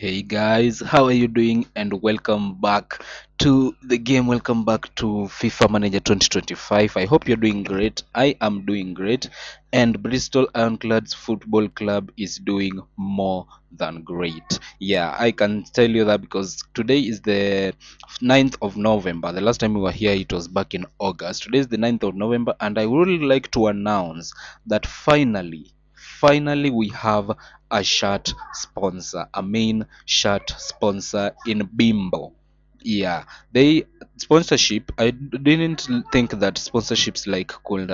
Hey guys, how are you doing? And welcome back to the game. Welcome back to FIFA Manager 2025. I hope you're doing great. I am doing great. And Bristol Ironclads Football Club is doing more than great. Yeah, I can tell you that because today is the 9th of November. The last time we were here, it was back in August. Today is the 9th of November, and I would like to announce that finally we have a shirt sponsor, a main shirt sponsor in Bimbo. Yeah, they sponsorship. I didn't think that sponsorships like could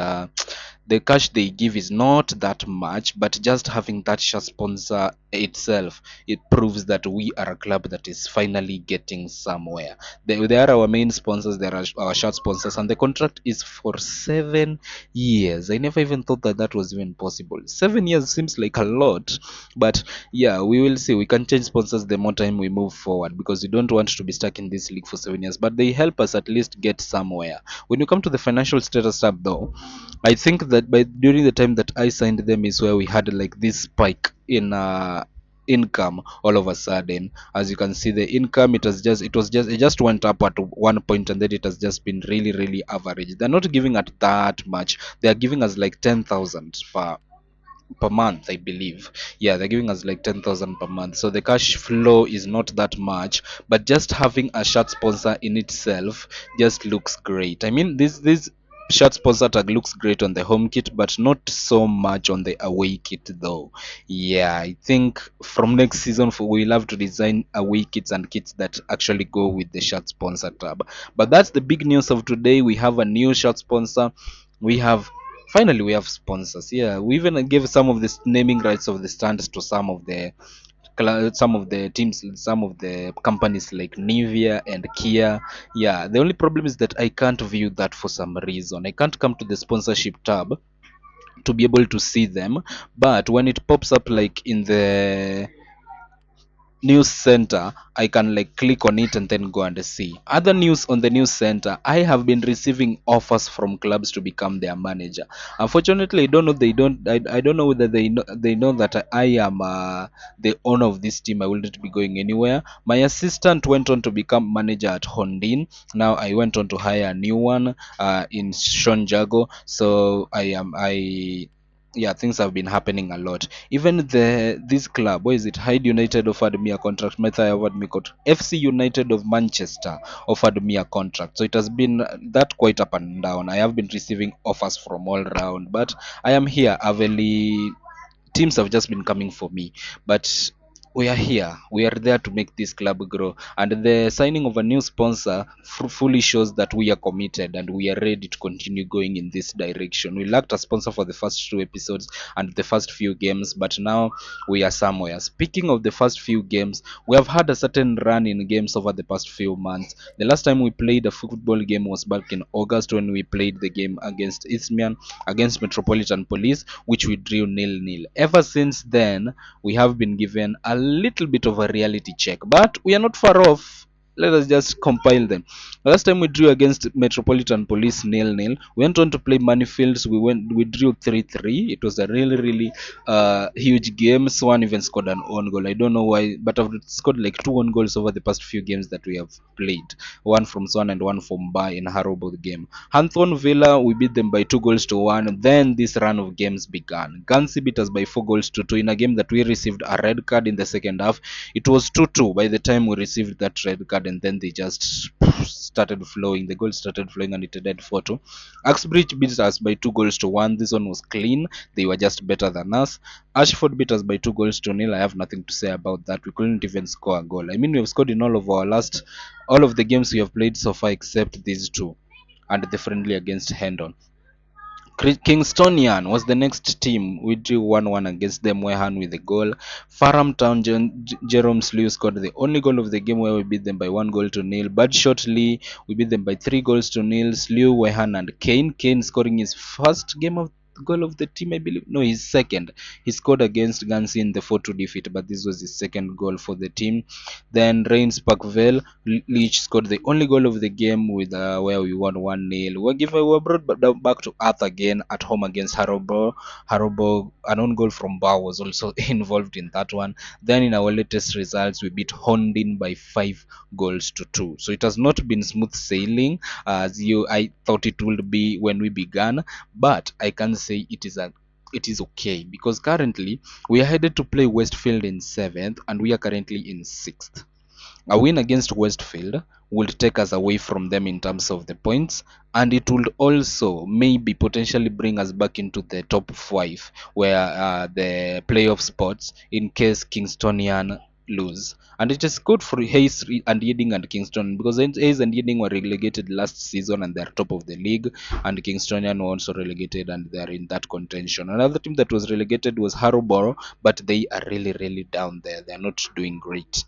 the cash they give is not that much, but just having that shirt sponsor itself, it proves that we are a club that is finally getting somewhere. They are our main sponsors. They are our shirt sponsors, and the contract is for 7 years. I never even thought that that was even possible. 7 years seems like a lot, but yeah, we will see. We can change sponsors the more time we move forward because we don't want to be stuck in this league for 7 years. But they help us at least get somewhere. When you come to the financial status tab, though, I think that by during the time that I signed them is where we had like this spike in income all of a sudden. As you can see, the income it just went up at one point, and then it has just been really average. They're not giving us that much. They are giving us like 10,000 per month, I believe. Yeah, they're giving us like 10,000 per month, so the cash flow is not that much, but just having a shirt sponsor in itself just looks great. I mean, this shirt sponsor tag looks great on the home kit, but not so much on the away kit though. Yeah, I think from next season we'll have to design away kits and kits that actually go with the shirt sponsor tab. But that's the big news of today. We have a new shirt sponsor. We have Finally, we have sponsors. Yeah, we even gave some of the naming rights of the stands to some of the teams, some of the companies like Nivea and Kia. Yeah, the only problem is that I can't view that for some reason. I can't come to the sponsorship tab to be able to see them, but when it pops up like in the news center, I can like click on it and then go and see other news. On the news center, I have been receiving offers from clubs to become their manager. Unfortunately, I don't know whether they know that I am the owner of this team. I will not be going anywhere. My assistant went on to become manager at Hondin. Now I went on to hire a new one in Sean Jago. So I yeah, things have been happening a lot. Even this club, where is it? Hyde United offered me a contract. Meta offered me contract. FC United of Manchester offered me a contract. So it has been that quite up and down. I have been receiving offers from all round, but I am here. Aveli teams have just been coming for me, but we are here. We are there to make this club grow, and the signing of a new sponsor fully shows that we are committed and we are ready to continue going in this direction. We lacked a sponsor for the first two episodes and the first few games, but now we are somewhere. Speaking of the first few games, we have had a certain run in games over the past few months. The last time we played a football game was back in August when we played the game against Isthmian, against Metropolitan Police, which we drew nil-nil. Ever since then, we have been given a little bit of a reality check, but we are not far off. Let us just compile them. Last time we drew against Metropolitan Police nil-nil. We went on to play Manifields. We drew 3-3. It was a really huge game. Swan even scored an own goal. I don't know why, but I've scored like two own goals over the past few games that we have played. One from Swan and one from Ba in Harrow game. Hanthorn Villa, we beat them by 2 goals to 1. Then this run of games began. Gunsy beat us by 4 goals to 2 in a game that we received a red card in the second half. It was 2-2 by the time we received that red card, and then they just started flowing. The goals started flowing, and it ended 4-2. Uxbridge beat us by 2 goals to 1. This one was clean. They were just better than us. Ashford beat us by 2 goals to 0. I have nothing to say about that. We couldn't even score a goal. I mean, we have scored in all of the games we have played so far except these two and the friendly against Hendon. Kingstonian was the next team. We drew 1-1 against them. Wehan with a goal. Farham Town, Jerome Slew scored the only goal of the game where we beat them by 1 goal to 0. But shortly, we beat them by 3 goals to 0. Slew, Wehan, and Kane. Kane scoring his goal of the team, I believe. No, his second. He scored against Gunsy in the 4-2 defeat, but this was his second goal for the team. Then Reims Parkville, Leach scored the only goal of the game with where we won 1-0. We were brought back to earth again at home against Harrow. Harrow, an own goal from Bar was also involved in that one. Then in our latest results, we beat Hondin by 5 goals to 2. So it has not been smooth sailing as I thought it would be when we began, but I can say it is okay because currently we are headed to play Westfield in 7th and we are currently in 6th. A win against Westfield would take us away from them in terms of the points, and it would also maybe potentially bring us back into the top 5 where the playoff spots in case Kingstonian lose. And it is good for Hayes and Yeading and Kingston because Hayes and Yeading were relegated last season and they're top of the league, and Kingstonian were also relegated and they're in that contention. Another team that was relegated was Harrowborough, but they are really down there. They're not doing great.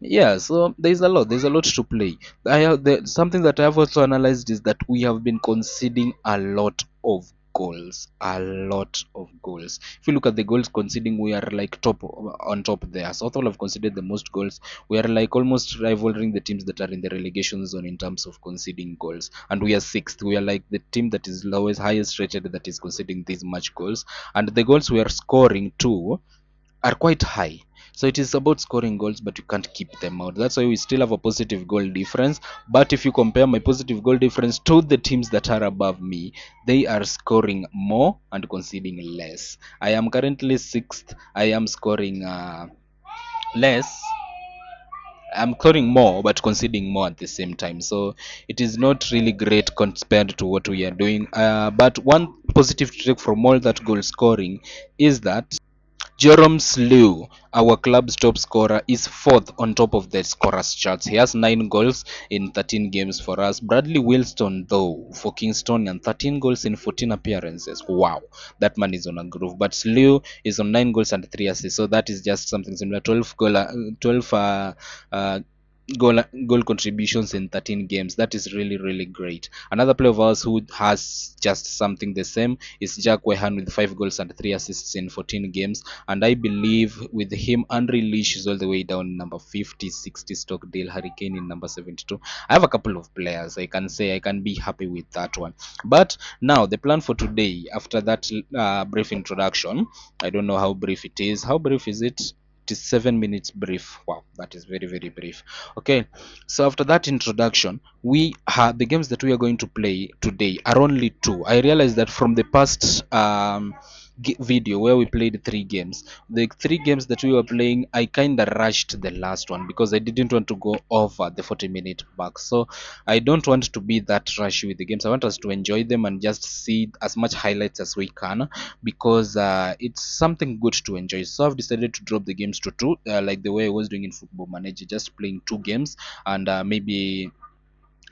Yeah, so there's a lot to play. Something that I have also analyzed is that we have been conceding a lot of goals, a lot of goals. If you look at the goals conceding, we are like top on top there. Southall have conceded the most goals. We are like almost rivaling the teams that are in the relegation zone in terms of conceding goals, and we are sixth. We are like the team that is lowest, highest rated that is conceding these much goals, and the goals we are scoring too are quite high. So it is about scoring goals, but you can't keep them out. That's why we still have a positive goal difference. But if you compare my positive goal difference to the teams that are above me, they are scoring more and conceding less. I am currently sixth. I am scoring less. I'm scoring more but conceding more at the same time. So it is not really great compared to what we are doing. But one positive trick from all that goal scoring is that Jerome Slew, our club's top scorer, is fourth on top of the scorers charts. He has 9 goals in 13 games for us. Bradley Wilston, though, for Kingston, and 13 goals in 14 appearances. Wow, that man is on a groove. But Slew is on 9 goals and 3 assists, so that is just something similar. 12 goal contributions in 13 games. That is really great. Another player of ours who has just something the same is Jack Wehan with 5 goals and 3 assists in 14 games, and I believe with him Andre Leash is all the way down number 50, 60, Stockdale Hurricane in number 72. I have a couple of players I can say I can be happy with that one. But now the plan for today, after that brief introduction, I don't know how brief it is. How brief is it? It is 7 minutes brief. Wow, that is very brief. Okay, so after that introduction, we have the games that we are going to play today are only 2. I realized that from the past video where we played 3 games, the 3 games that we were playing, I kind of rushed the last one because I didn't want to go over the 40-minute mark. So I don't want to be that rushy with the games. I want us to enjoy them and just see as much highlights as we can because it's something good to enjoy. So I've decided to drop the games to 2, like the way I was doing in Football Manager, just playing 2 games and maybe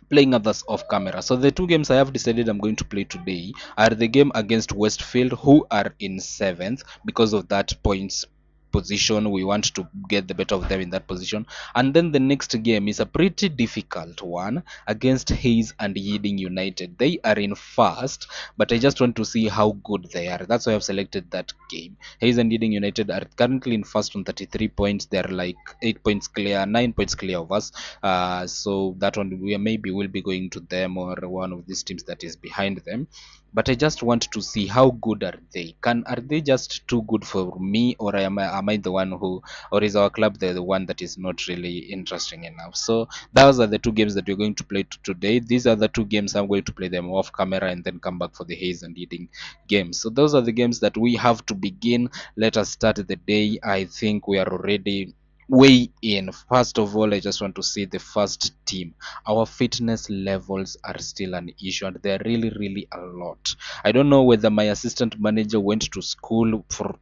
playing others off camera. So the 2 games I have decided I'm going to play today are the game against Westfield, who are in 7th because of that points position. We want to get the better of them in that position. And then the next game is a pretty difficult one against Hayes and Yeading United. They are in first, but I just want to see how good they are. That's why I've selected that game. Hayes and Yeading United are currently in first on 33 points. They're like 8 points clear, 9 points clear of us. So that one we maybe will be going to them or one of these teams that is behind them. But I just want to see how good are they. Are they just too good for me, or am I the one who, or is our club the one that is not really interesting enough? So those are the 2 games that we're going to play today. These are the 2 games I'm going to play them off camera and then come back for the Hayes and Eating games. So those are the games that we have to begin. Let us start the day. I think we are already way in. First of all, I just want to see the first team. Our fitness levels are still an issue and they're really a lot. I don't know whether my assistant manager went to school for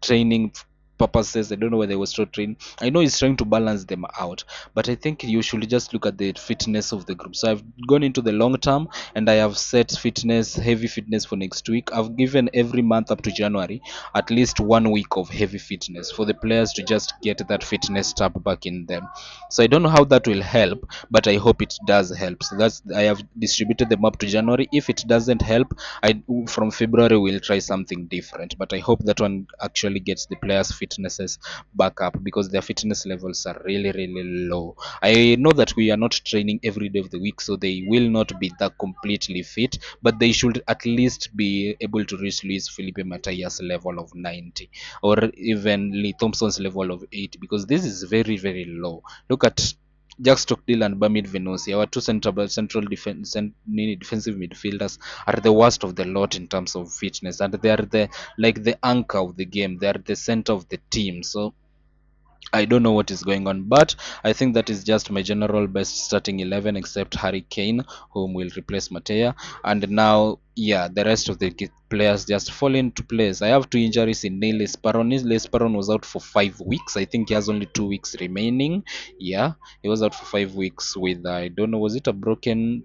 training purposes. I don't know whether he was trying. I know he's trying to balance them out, but I think you should just look at the fitness of the group. So I've gone into the long term, and I have set fitness, heavy fitness for next week. I've given every month up to January at least 1 week of heavy fitness for the players to just get that fitness tap back in them. So I don't know how that will help, but I hope it does help. So that's, I have distributed them up to January. If it doesn't help, I from February we'll try something different. But I hope that one actually gets the players' fitnesses back up, because their fitness levels are really really low. I know that we are not training every day of the week, so they will not be that completely fit, but they should at least be able to reach Luis Felipe Mataya's level of 90, or even Lee Thompson's level of 80, because this is very very low. Look at Jack Stockdale and Bamid Venosi, our two central defensive midfielders, are the worst of the lot in terms of fitness, and they are the anchor of the game. They are the center of the team. So I don't know what is going on, but I think that is just my general best starting 11, except Harry Kane, whom will replace Matea. And now, yeah, the rest of the players just fall into place. I have two injuries in Neil Esperon. Neil Esperon was out for 5 weeks. I think he has only 2 weeks remaining. Yeah, he was out for 5 weeks with, I don't know, was it a broken,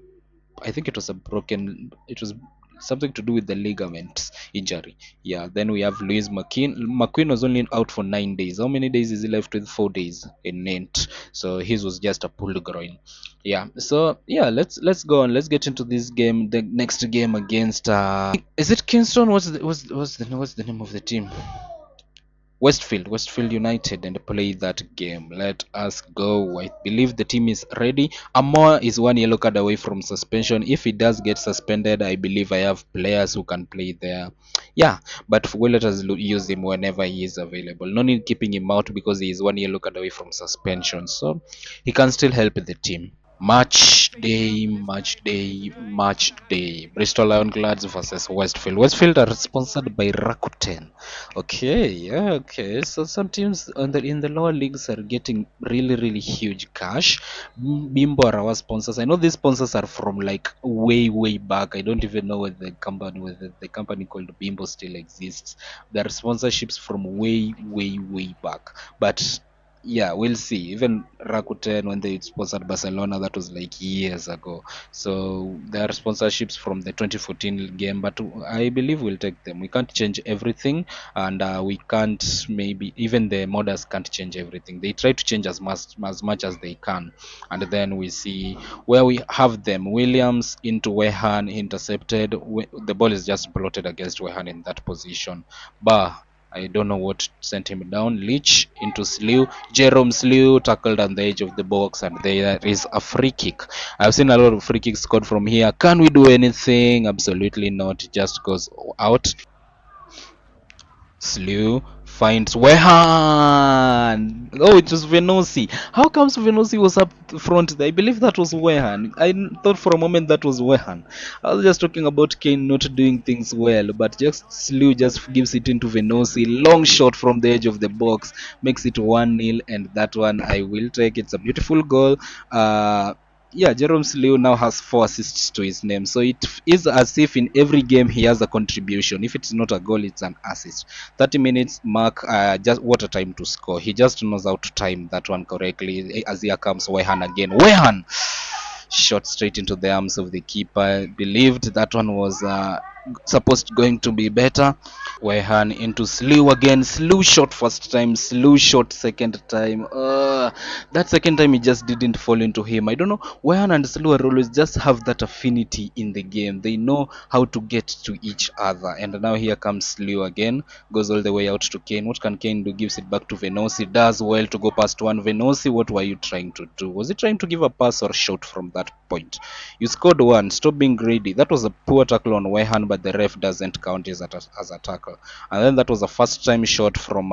I think it was a broken. It was something to do with the ligaments injury. Yeah. Then we have Louise McQueen. McQueen was only out for 9 days. How many days is he left with? 4 days in Nent. So his was just a pulled groin. Yeah. So yeah, let's go on. Let's get into this game. The next game against is it Kingston? What's the name of the team? Westfield United, and play that game. Let us go. I believe the team is ready. Amor is one yellow card away from suspension. If he does get suspended, I believe I have players who can play there. Yeah, but let us use him whenever he is available. No need keeping him out because he is one yellow card away from suspension. So he can still help the team. Match day. Bristol Ironclads versus Westfield. Westfield are sponsored by Rakuten. Okay, yeah, okay. So some teams in the lower leagues are getting really, really huge cash. Bimbo are our sponsors. I know these sponsors are from like way, way back. I don't even know whether the company called Bimbo still exists. There are sponsorships from way, way, way back. But yeah, we'll see. Even Rakuten, when they sponsored Barcelona, that was like years ago. So there are sponsorships from the 2014 game, but I believe we'll take them. We can't change everything, and we can't, maybe even the modders can't change everything. They try to change as much as they can, and then we see where we have them. Williams into Wehan, intercepted. The ball is just blotted against Wehan in that position. Bah. I don't know what sent him down. Leach into Slew. Jerome Slew tackled on the edge of the box, and there is a free kick. I've seen a lot of free kicks scored from here. Can we do anything? Absolutely not. It just goes out. Slew finds Wehan. Oh, it was Venosi. How comes Venosi was up front there? I believe that was Wehan. I thought for a moment that was Wehan. I was just talking about Kane not doing things well, but just Slew just gives it into Venosi. Long shot from the edge of the box makes it 1-0, and that one I will take. It's a beautiful goal. Yeah, Jerome Slew now has 4 assists to his name. So it is as if in every game he has a contribution. If it's not a goal, it's an assist. 30 minutes mark, just what a time to score. He just knows how to time that one correctly. As here comes Wehan again. Wehan shot straight into the arms of the keeper. Believed that one was supposed going to be better. Wehan into Slew again. Slew shot first time, Slew shot second time. That second time he just didn't fall into him. I don't know. Wehan and Slew are always just have that affinity in the game. They know how to get to each other. And now here comes Slew again. Goes all the way out to Kane. What can Kane do? Gives it back to Venosi. Does well to go past one. Venosi, what were you trying to do? Was he trying to give a pass or shot from that point? You scored one. Stop being greedy. That was a poor tackle on Wehan, but the ref doesn't count it as a tackle. And then that was a first time shot from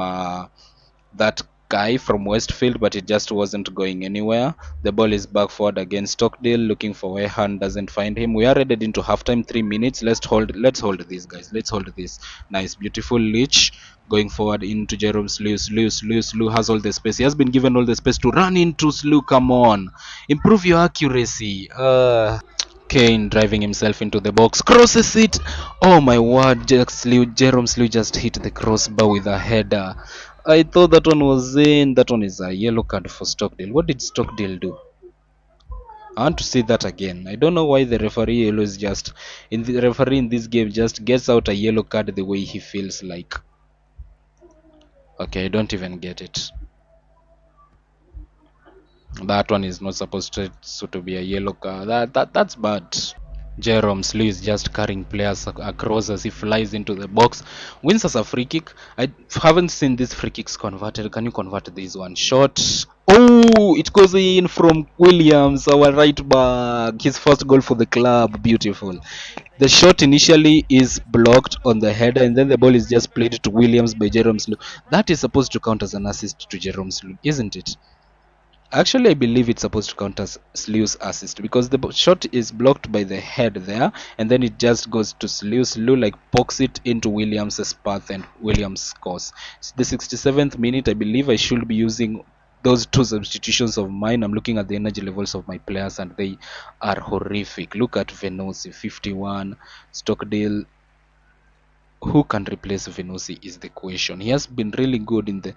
that guy from Westfield, but it just wasn't going anywhere. The ball is back forward against Stockdale, looking for Wehan, doesn't find him. We are headed into halftime, 3 minutes. Let's hold this, guys. Let's hold this. Nice, beautiful Leach going forward into Jerome Slew. Slew has all the space. He has been given all the space to run into Slew. Come on, improve your accuracy. Kane driving himself into the box, crosses it. Oh my word, Jerome Slew just hit the crossbar with a header. I thought that one was in. That one is a yellow card for Stockdale. What did Stockdale do? I want to see that again. I don't know why the referee always just in the referee in this game just gets out a yellow card the way he feels like. Okay, I don't even get it. That one is not supposed to be a yellow card. That's bad. Jerome Slew is just carrying players across as he flies into the box. Wins us a free kick. I haven't seen these free kicks converted. Can you convert this one? Shot. Oh, it goes in from Williams, our right back. His first goal for the club. Beautiful. The shot initially is blocked on the header, and then the ball is just played to Williams by Jerome Slew. That is supposed to count as an assist to Jerome Slew, isn't it? Actually, I believe it's supposed to count as Slew's assist because the shot is blocked by the head there, and then it just goes to Slew. Slew like pokes it into Williams' path, and Williams scores. It's the 67th minute. I believe I should be using those two substitutions of mine. I'm looking at the energy levels of my players, and they are horrific. Look at Venosi, 51, Stockdale. Who can replace Venosi is the question. He has been really good in the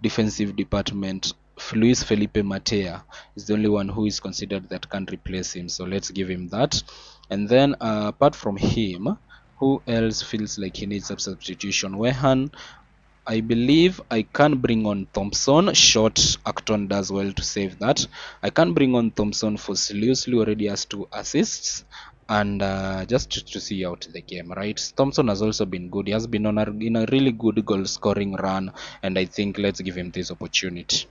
defensive department. Luis Felipe Matea is the only one who is considered that can replace him. So let's give him that. And then apart from him, who else feels like he needs a substitution? Wehan, I believe I can bring on Thompson. Short Acton does well to save that. I can bring on Thompson for Slew. Slew already has 2 assists. And just to see out the game, right? Thompson has also been good. He has been on in a really good goal scoring run. And I think let's give him this opportunity.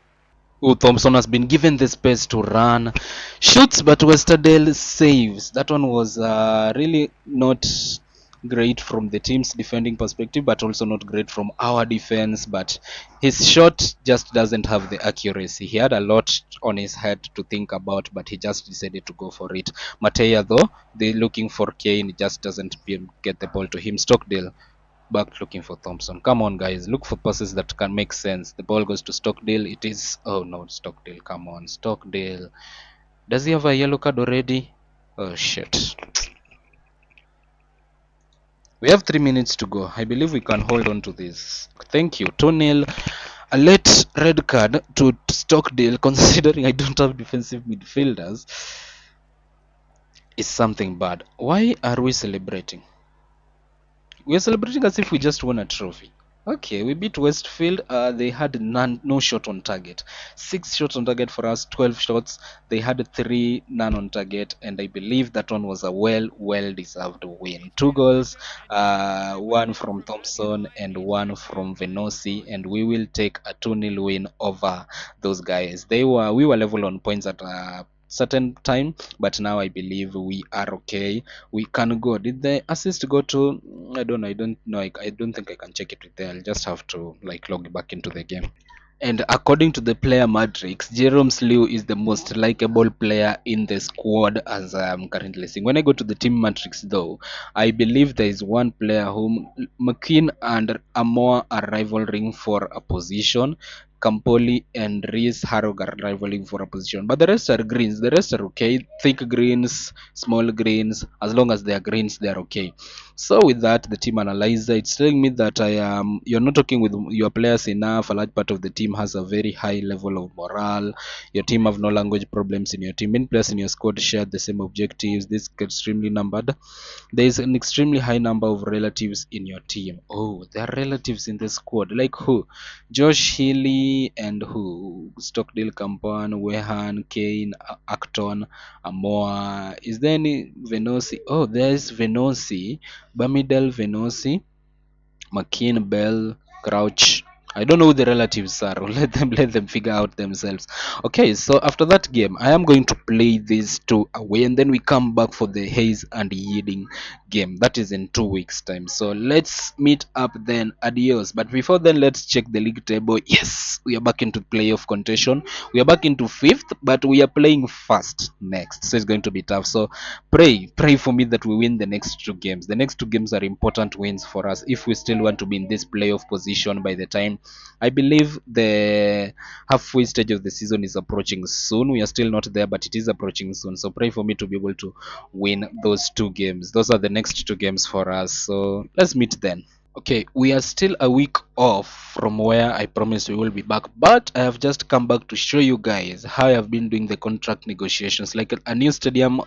Oh, Thompson has been given the space to run, shoots, but Westerdale saves. That one was really not great from the team's defending perspective, but also not great from our defense. But his shot just doesn't have the accuracy. He had a lot on his head to think about, but he just decided to go for it. Matea, though, they're looking for Kane, just doesn't get the ball to him. Stockdale back looking for Thompson. Come on, guys. Look for passes that can make sense. The ball goes to Stockdale. It is. Oh, no, Stockdale. Come on. Stockdale. Does he have a yellow card already? Oh, shit. We have 3 minutes to go. I believe we can hold on to this. Thank you. 2-0. A late red card to Stockdale, considering I don't have defensive midfielders, is something bad. Why are we celebrating? We are celebrating as if we just won a trophy. Okay, we beat Westfield. They had no shot on target. 6 shots on target for us, 12 shots. They had 3 none on target, and I believe that one was a well deserved win. 2 goals, one from Thompson and one from Venosi, and we will take a 2-0 win over those guys. We were level on points at a certain time, but now I believe we are okay. We can go. Did the assist go to? I don't know. I don't know. I don't think I can check it with there. I'll just have to like log back into the game. And according to the player matrix, Jerome Slew is the most likable player in the squad as I am currently seeing. When I go to the team matrix, though, I believe there is one player whom McKean and Amoa are rivaling for a position. Campoli and Reese Harrog are rivaling for a position. But the rest are greens. The rest are okay. Thick greens, small greens. As long as they are greens, they are okay. So with that, the team analyzer, it's telling me that you're not talking with your players enough. A large part of the team has a very high level of morale. Your team have no language problems in your team. Many players in your squad share the same objectives. This gets extremely numbered. There is an extremely high number of relatives in your team. Oh, there are relatives in the squad. Like who? Josh Healy and who? Stockdale Campan, Wehan, Kane, Acton, Amoa. Is there any Venosi? Oh, there's Venosi. Bamidel, Venosi, McKean, Bell, Crouch. I don't know who the relatives are. Let them figure out themselves. Okay, so after that game, I am going to play these two away, and then we come back for the Hayes and Yiding game. That is in 2 weeks' time. So let's meet up then. Adios. But before then, let's check the league table. Yes, we are back into playoff contention. We are back into fifth, but we are playing fast next, so it's going to be tough. So pray for me that we win the next 2 games. The next 2 games are important wins for us if we still want to be in this playoff position by the time. I believe the halfway stage of the season is approaching soon. We are still not there, but it is approaching soon. So pray for me to be able to win those 2 games. Those are the next 2 games for us. So let's meet then. Okay, we are still a week off from where I promised we will be back, but I have just come back to show you guys how I have been doing the contract negotiations. Like a new stadium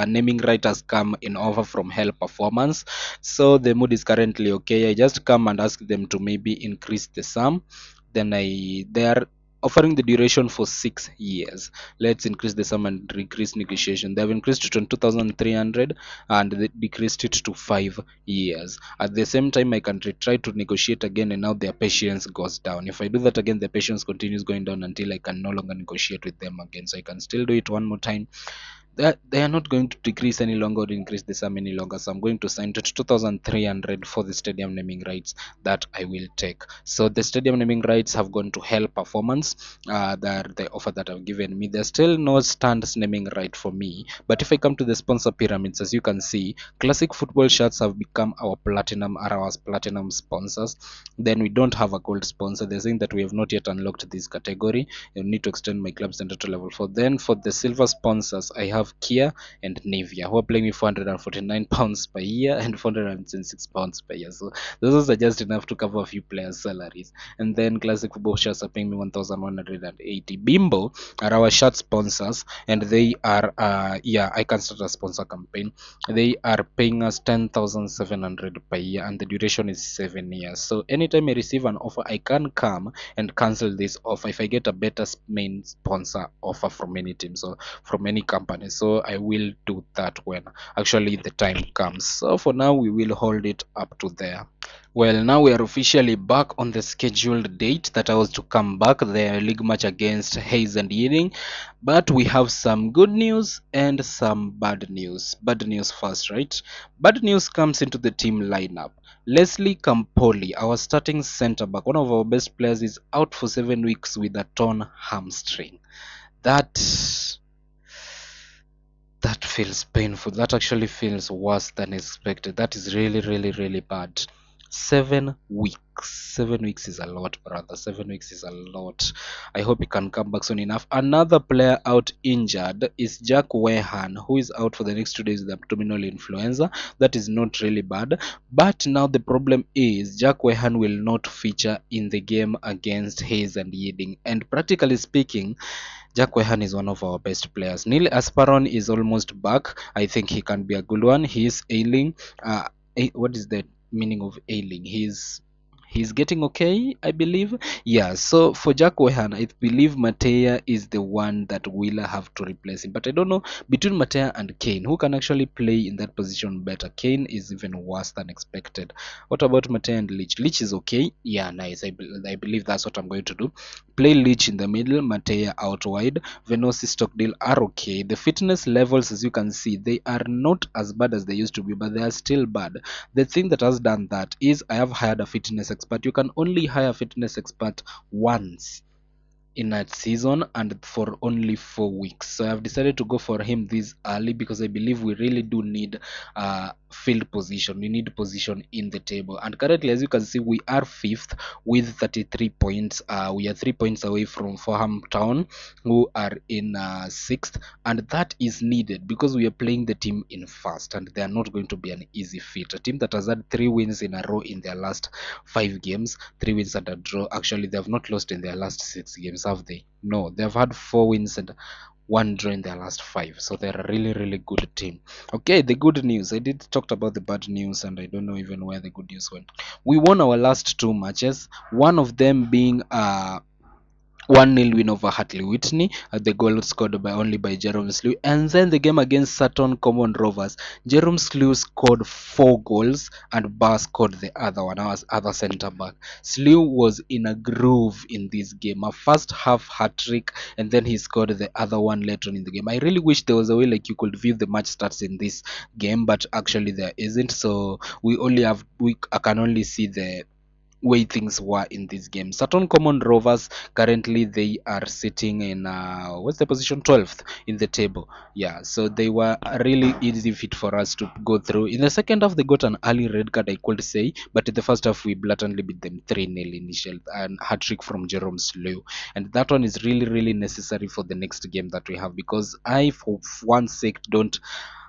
naming right has come in offer from Hell Performance, so the mood is currently okay. I just come and ask them to maybe increase the sum. Then they are offering the duration for 6 years. Let's increase the sum and increase negotiation. They have increased to 22,300 and they decreased it to 5 years. At the same time, I can try to negotiate again, and now their patience goes down. If I do that again, the patience continues going down until I can no longer negotiate with them again. So I can still do it one more time. They are not going to decrease any longer or increase the sum any longer. So I'm going to sign to 2,300 for the stadium naming rights that I will take. So the stadium naming rights have gone to Hell Performance. That the offer that I've given me. There's still no stands naming right for me. But if I come to the sponsor pyramids, as you can see, classic football shirts have become our platinum sponsors. Then we don't have a gold sponsor. They're saying that we have not yet unlocked this category. You need to extend my club standard to level 4. Then for the silver sponsors, I have Kia and Nivea, who are paying me £449 per year and £406 per year. So those are just enough to cover a few players' salaries. And then classic football shirts are paying me 1,180. Bimbo are our shirt sponsors, and they are I can start a sponsor campaign. They are paying us 10,700 per year, and the duration is 7 years. So anytime I receive an offer, I can come and cancel this offer if I get a better main sponsor offer from any team, so from any company. So I will do that when actually the time comes. So for now, we will hold it up to there. Well, now we are officially back on the scheduled date that I was to come back, the league match against Hayes and Ealing. But we have some good news and some bad news. Bad news first, right? Bad news comes into the team lineup. Leslie Campoli, our starting centre back, one of our best players, is out for 7 weeks with a torn hamstring. That that feels painful. That actually feels worse than expected. That is really, really, really bad. 7 weeks. 7 weeks is a lot, brother. 7 weeks is a lot. I hope he can come back soon enough. Another player out injured is Jack Wehan, who is out for the next 2 days with abdominal influenza. That is not really bad. But now the problem is Jack Wehan will not feature in the game against Hayes and Yeading. And practically speaking, Jack Wehan is one of our best players. Neil Asparon is almost back. I think he can be a good one. He is ailing. What is the meaning of ailing? He's getting okay, I believe. Yeah, so for Jack Wehan, I believe Matea is the one that will have to replace him. But I don't know, between Matea and Kane, who can actually play in that position better? Kane is even worse than expected. What about Matea and Leach? Leach is okay. Yeah, nice. I believe that's what I'm going to do. Play Leach in the middle, Matea out wide. Venosi, Stockdale are okay. The fitness levels, as you can see, they are not as bad as they used to be, but they are still bad. The thing that has done that is I have hired a fitness expert. You can only hire a fitness expert once in a season and for only 4 weeks. So I've decided to go for him this early because I believe we really do need field position. We need position in the table. And currently, as you can see, we are fifth with 33 points. We are 3 points away from Fulham Town, who are in sixth, and that is needed because we are playing the team in first, and they are not going to be an easy feat. A team that has had 3 wins in a row in their last 5 games, 3 wins and a draw. Actually, they have not lost in their last 6 games, have they? No, they have had 4 wins and one draw in their last 5. So they're a really, really good team. Okay, the good news. I did talked about the bad news, and I don't know even where the good news went. We won our last 2 matches. One of them being 1-0 win over Hartley Whitney. The goal scored only by Jerome Slew. And then the game against Sutton Common Rovers, Jerome Slew scored 4 goals and Barr scored the other one, our other centre back. Slew was in a groove in this game. A first half hat trick, and then he scored the other one later on in the game. I really wish there was a way like you could view the match stats in this game, but actually there isn't. So I can only see the way things were in this game. Sutton Common Rovers, currently they are sitting in what's the position, 12th in the table. Yeah, so they were a really easy fit for us to go through. In the second half, they got an early red card, I could say, but in the first half we blatantly beat them 3-0 initial, and hat trick from Jerome Slew. And that one is really, really necessary for the next game that we have, because I for one sake don't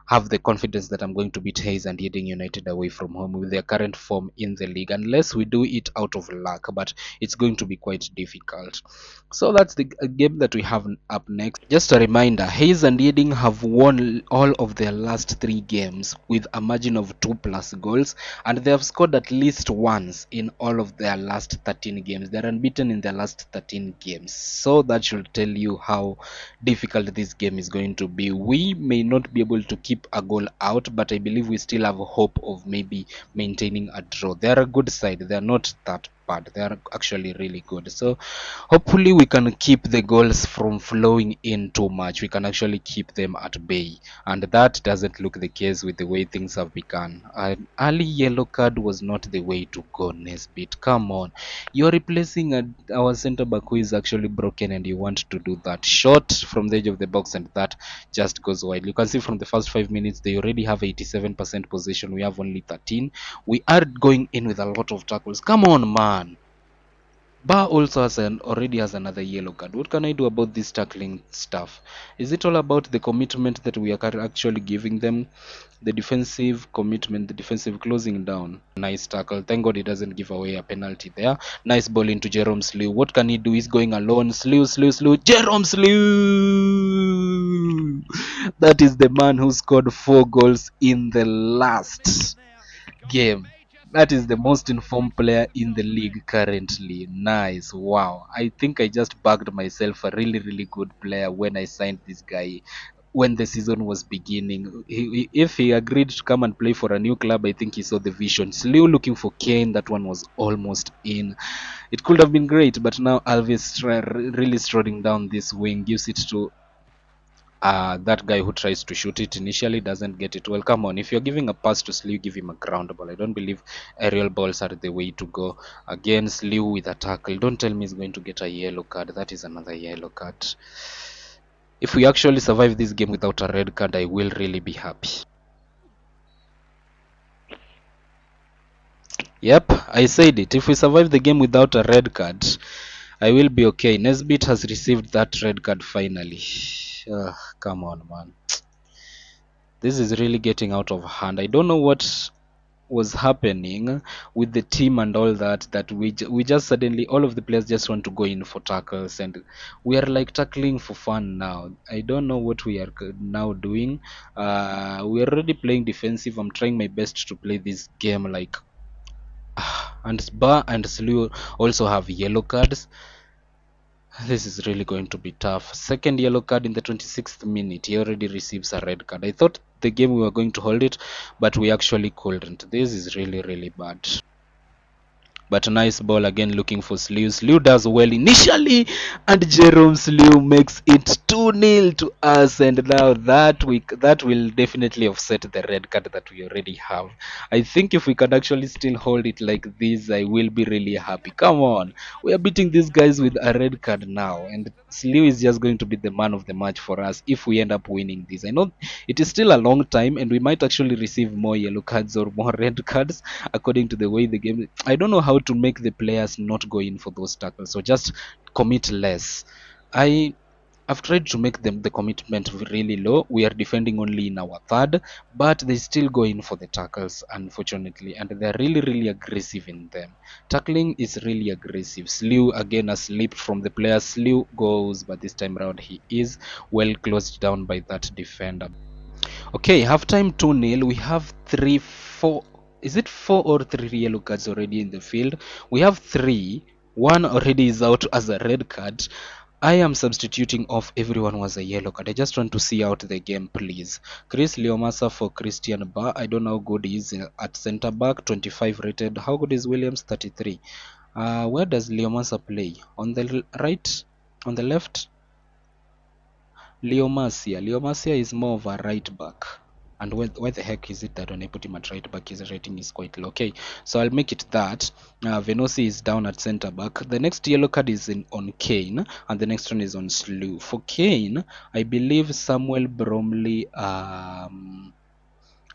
have the confidence that I'm going to beat Hayes and Reading United away from home with their current form in the league, unless we do it out of luck, but it's going to be quite difficult. So that's the game that we have up next. Just a reminder, Hayes and Reading have won all of their last 3 games with a margin of 2+ goals, and they have scored at least once in all of their last 13 games. They're unbeaten in their last 13 games. So that should tell you how difficult this game is going to be. We may not be able to keep a goal out, but I believe we still have hope of maybe maintaining a draw. They're a good side. They're not that bad. They're actually really good. So hopefully we can keep the goals from flowing in too much. We can actually keep them at bay, and that doesn't look the case with the way things have begun. An early yellow card was not the way to go, Nesbit. Come on, you're replacing our center back who is actually broken, and you want to do that shot from the edge of the box, and that just goes wide. You can see from the first 5 minutes they already have 87% possession. We have only 13. We are going in with a lot of tackles. Come on, man. Bar also already has another yellow card. What can I do about this tackling stuff? Is it all about the commitment that we are actually giving them? The defensive commitment, the defensive closing down. Nice tackle. Thank God he doesn't give away a penalty there. Nice ball into Jerome Slew. What can he do? He's going alone. Slew. Jerome Slew! That is the man who scored 4 goals in the last game. That is the most informed player in the league currently. Nice. Wow. I think I just bagged myself a really, really good player when I signed this guy when the season was beginning. If he agreed to come and play for a new club, I think he saw the vision. Slew looking for Kane. That one was almost in. It could have been great, but now Alves really strolling down this wing gives it to that guy who tries to shoot it initially, doesn't get it well. Come on, if you're giving a pass to Slew, give him a ground ball. I don't believe aerial balls are the way to go. Again, Slew with a tackle. Don't tell me he's going to get a yellow card. That is another yellow card. If we actually survive this game without a red card, I will really be happy. Yep, I said it. If we survive the game without a red card, I will be okay. Nesbit has received that red card finally. Come on, man. This is really getting out of hand. I don't know what was happening with the team and all that we just suddenly, all of the players just want to go in for tackles, and we are like tackling for fun now. I don't know what we are now doing. We are already playing defensive. I'm trying my best to play this game like and Bar and Slew also have yellow cards. This is really going to be tough. Second yellow card in the 26th minute. He already receives a red card. I thought the game we were going to hold it, but we actually couldn't. This is really, really bad. But a nice ball again, looking for Slew. Slew does well initially, and Jerome Slew makes it 2-0 to us. And now that will definitely offset the red card that we already have. I think if we can actually still hold it like this, I will be really happy. Come on, we are beating these guys with a red card now, and Slew is just going to be the man of the match for us if we end up winning this. I know it is still a long time, and we might actually receive more yellow cards or more red cards according to the way the game. I don't know how to make the players not go in for those tackles, so just commit less. I've tried to make them the commitment really low. We are defending only in our third, but they still go in for the tackles, unfortunately, and they're really, really aggressive in them. Tackling is really aggressive. Slew again has slipped from the player. Slew goes, but this time around he is well closed down by that defender. Okay, halftime 2-0. We have 4. Is it 4 or 3 yellow cards already in the field? We have 3. One already is out as a red card. I am substituting off everyone who has a yellow card. I just want to see out the game, please. Chris Leomasa for Christian Bar. I don't know how good he is at center back. 25 rated. How good is Williams? 33. Where does Leomasa play? On the right? On the left? Leomasia is more of a right back. And where the heck is it that when I put him at right back, his rating is quite low? Okay, so I'll make it that. Venosi is down at center back. The next yellow card is on Kane, and the next one is on Slew. For Kane, I believe Samuel Bromley. I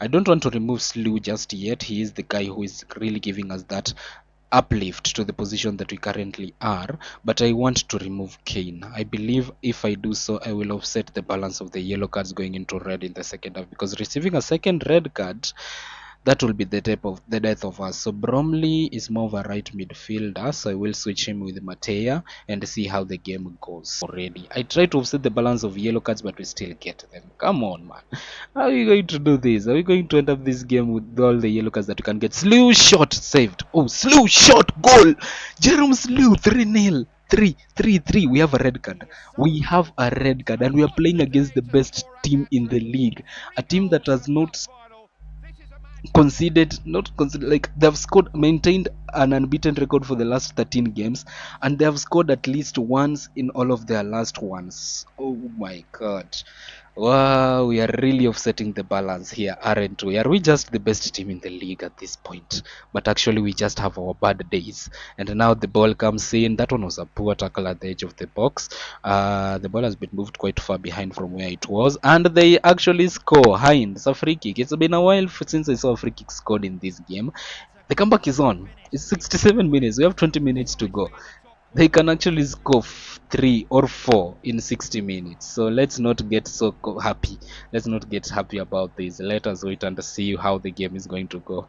don't want to remove Slew just yet. He is the guy who is really giving us that uplift to the position that we currently are, but I want to remove Kane. I believe if I do so, I will offset the balance of the yellow cards going into red in the second half, because receiving a second red card, that will be the death of us. So Bromley is more of a right midfielder, so I will switch him with Matea and see how the game goes. Already, I try to offset the balance of yellow cards, but we still get them. Come on, man. How are you going to do this? Are we going to end up this game with all the yellow cards that we can get? Slew shot saved. Oh, Slew shot goal. Jerome Slew 3-0. 3-3-3. We have a red card. We have a red card, and we are playing against the best team in the league, a team that has not conceded, not conceded, like they've scored, maintained an unbeaten record for the last 13 games, and they have scored at least once in all of their last ones. Oh my god. Wow, we are really offsetting the balance here, aren't we? Are we just the best team in the league at this point? But actually, we just have our bad days. And now the ball comes in. That one was a poor tackle at the edge of the box. The ball has been moved quite far behind from where it was. And they actually score. Hines, a free kick. It's been a while since I saw a free kick scored in this game. The comeback is on. It's 67 minutes. We have 20 minutes to go. They can actually score 3 or 4 in 60 minutes. So let's not get so happy. Let's not get happy about this. Let us wait and see how the game is going to go.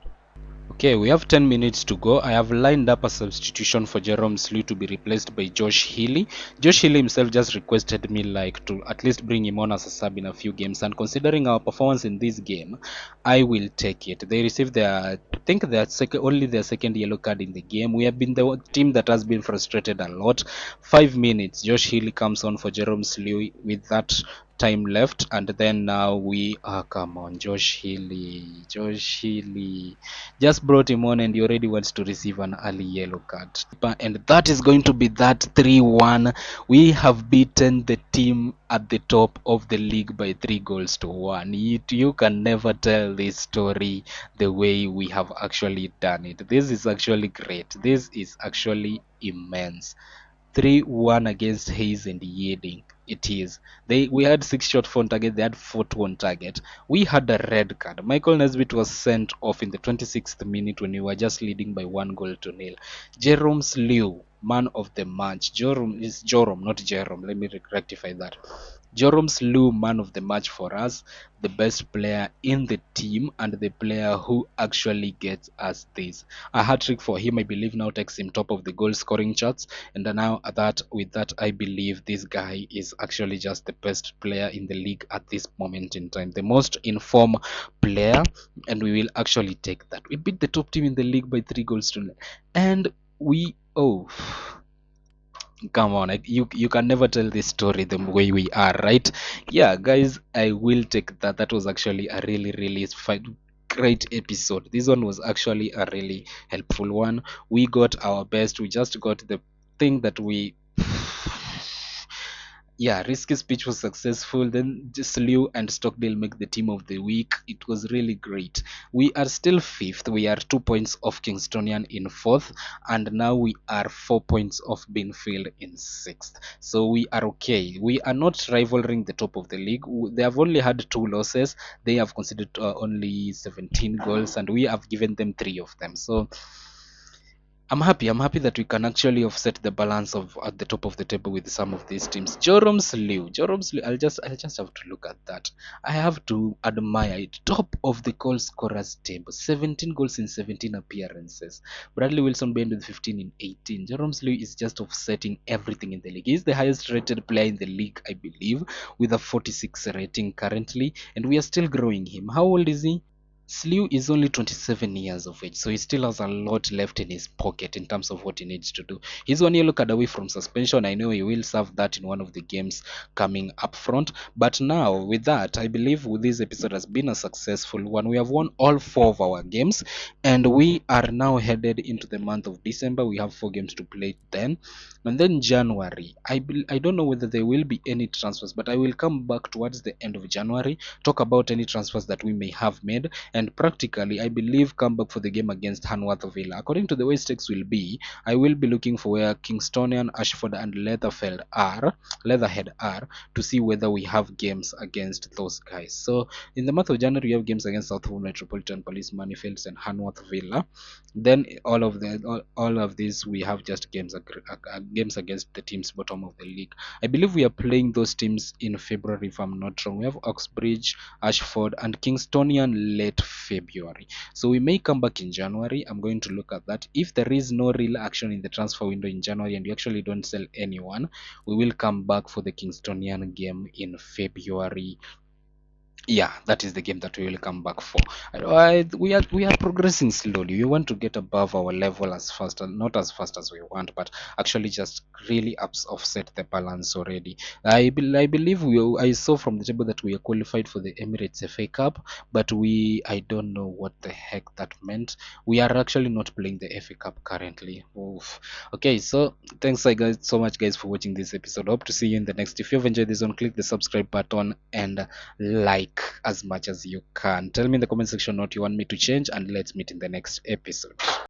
Okay, we have 10 minutes to go. I have lined up a substitution for Jerome Slew to be replaced by Josh Healy. Josh Healy himself just requested me like to at least bring him on as a sub in a few games, and considering our performance in this game, I will take it. They received their, I think only their second yellow card in the game. We have been the team that has been frustrated a lot. 5 minutes, Josh Healy comes on for Jerome Slew with that time left, and then now we come on, Josh Healy just brought him on and he already wants to receive an early yellow card, and that is going to be that 3-1. We have beaten the team at the top of the league by 3 goals to 1. You can never tell this story the way we have actually done it. This is actually great. This is actually immense. 3-1 against Hayes and Yeding. It is. We had 6 shots on target, they had 4 on target. We had a red card. Michael Nesbitt was sent off in the 26th minute when we were just leading by 1 goal to 0. Jerome Slew, man of the match. Joram, not Jerome. Let me rectify that. Jerome Slew, man of the match for us, the best player in the team, and the player who actually gets us this. A hat trick for him, I believe, now takes him top of the goal scoring charts. And now with that, I believe this guy is actually just the best player in the league at this moment in time, the most informed player, and we will actually take that. We beat the top team in the league by 3 goals to 0, and come on, you can never tell this story the way we are, right? Yeah, guys, I will take that. That was actually a really fun, great episode. This one was actually a really helpful one. We got our best. We just got the thing that we yeah, Risky Speech was successful. Then Slew and Stockdale make the team of the week. It was really great. We are still fifth. We are 2 points off Kingstonian in fourth, and now we are 4 points off Binfield in sixth. So we are okay. We are not rivaling the top of the league. They have only had 2 losses. They have conceded only 17 goals, and we have given them 3 of them. So I'm happy. I'm happy that we can actually offset the balance of at the top of the table with some of these teams. Jerome Slew. I'll just have to look at that. I have to admire it. Top of the goal scorers table. 17 goals in 17 appearances. Bradley Wilson behind with 15 in 18. Jerome Slew is just offsetting everything in the league. He's the highest rated player in the league, I believe, with a 46 rating currently, and we are still growing him. How old is he? Slew is only 27 years of age, so he still has a lot left in his pocket in terms of what he needs to do. He's 1 year card away from suspension. I know he will serve that in one of the games coming up front. But now, with that, I believe this episode has been a successful one. We have won all 4 of our games, and we are now headed into the month of December. We have 4 games to play then. And then January, I don't know whether there will be any transfers, but I will come back towards the end of January, talk about any transfers that we may have made, and practically I believe come back for the game against Hanworth Villa. According to the way stakes will be, I will be looking for where Kingstonian, Ashford, and Leatherhead are, to see whether we have games against those guys. So in the month of January, we have games against Southall Metropolitan Police, Manifields, and Hanworth Villa. Then all of these we have just games against the teams bottom of the league. I believe we are playing those teams in February, if I'm not wrong. We have Oxbridge, Ashford, and Kingstonian late February. So we may come back in January. I'm going to look at that. If there is no real action in the transfer window in January and we actually don't sell anyone, we will come back for the Kingstonian game in February. Yeah, that is the game that we will come back for. We are progressing slowly. We want to get above our level as fast, and not as fast as we want, but actually just really offset the balance already. I believe I saw from the table that we are qualified for the Emirates FA Cup, but I don't know what the heck that meant. We are actually not playing the FA Cup currently. Oof. Okay, so thanks guys so much guys for watching this episode. Hope to see you in the next. If you've enjoyed this one, click the subscribe button and like as much as you can. Tell me in the comment section what you want me to change, and let's meet in the next episode.